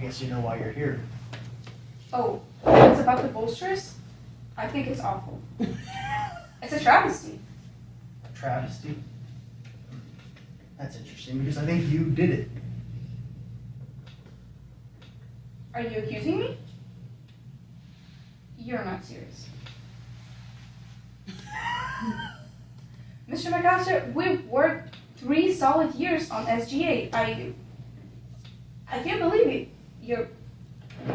guess you know why you're here. Oh, it's about the bolsters? I think it's awful. It's a travesty. A travesty? That's interesting because I think you did it. Are you accusing me? You're not serious. Mr. McAllister, we've worked 3 solid years on SGA. I can't believe it.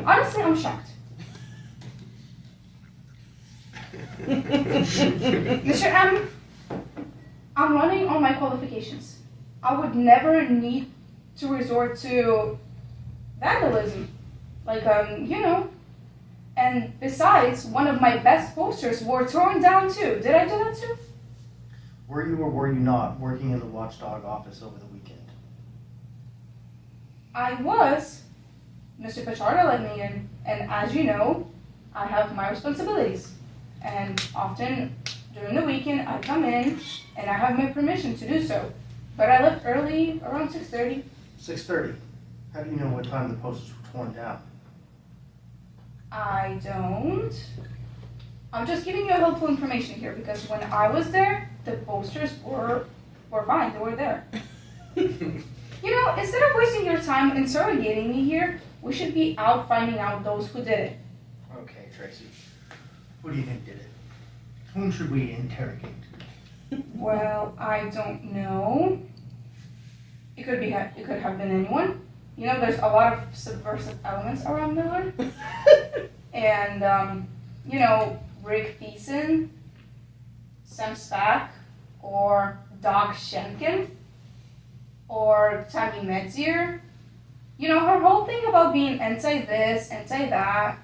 Honestly, I'm shocked. Mr. M, I'm running on my qualifications. I would never need to resort to vandalism. And besides, one of my best posters were torn down too. Did I do that too? Were you or were you not working in the watchdog office over the weekend? I was. Mr. Pichardo let me in, and as you know, I have my responsibilities. And often during the weekend, I come in and I have my permission to do so. But I left early, around 6:30. 6:30. How do you know what time the posters were torn down? I don't. I'm just giving you helpful information here because when I was there, the posters were fine. They were there. Instead of wasting your time interrogating me here, we should be out finding out those who did it. Okay, Tracy. Who do you think did it? Whom should we interrogate? Well, I don't know. It could have been anyone. There's a lot of subversive elements around Miller. And, Rick Thiessen, Sam Spack, or Doc Schenken, or Tammy Metzier. Her whole thing about being anti-this, anti-that.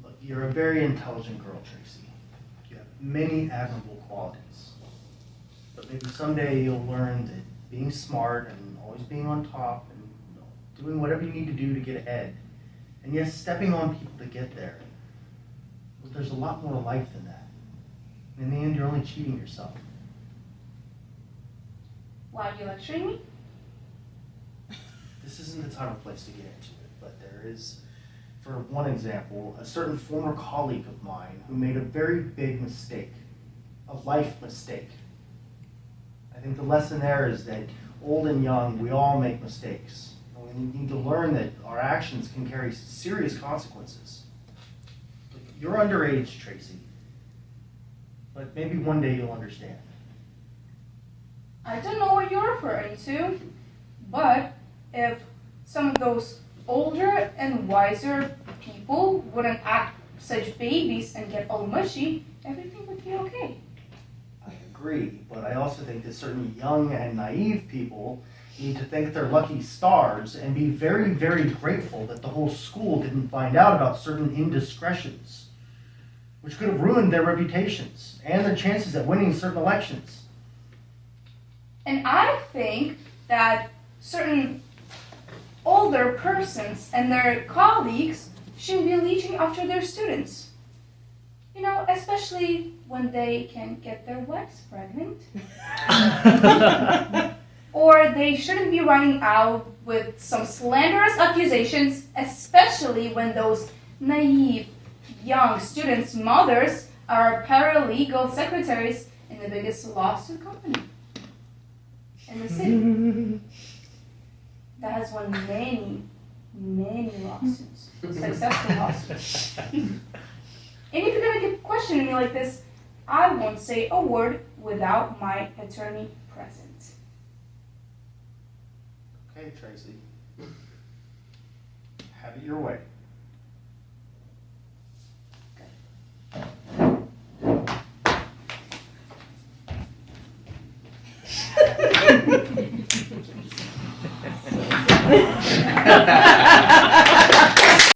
Look, you're a very intelligent girl, Tracy. You have many admirable qualities. But maybe someday you'll learn that being smart and always being on top and doing whatever you need to do to get ahead, and yes, stepping on people to get there, well, there's a lot more to life than that. And in the end, you're only cheating yourself. Why are you lecturing me? This isn't the time or place to get into it, but there is, for one example, a certain former colleague of mine who made a very big mistake, a life mistake. I think the lesson there is that old and young, we all make mistakes. And we need to learn that our actions can carry serious consequences. You're underage, Tracy, but maybe one day you'll understand. I don't know what you're referring to, but if some of those older and wiser people wouldn't act such babies and get all mushy, everything would be okay. I agree, but I also think that certain young and naive people need to thank their lucky stars and be very, very grateful that the whole school didn't find out about certain indiscretions, which could have ruined their reputations and their chances at winning certain elections. And I think that certain older persons and their colleagues shouldn't be leeching after their students. Especially when they can get their wives pregnant. Or they shouldn't be running out with some slanderous accusations, especially when those naive young students' mothers are paralegal secretaries in the biggest lawsuit company in the city. That has won many, many lawsuits, successful lawsuits. And if you're going to keep questioning me like this, I won't say a word without my attorney present. Okay, Tracy. Have it your way. Ha ha ha!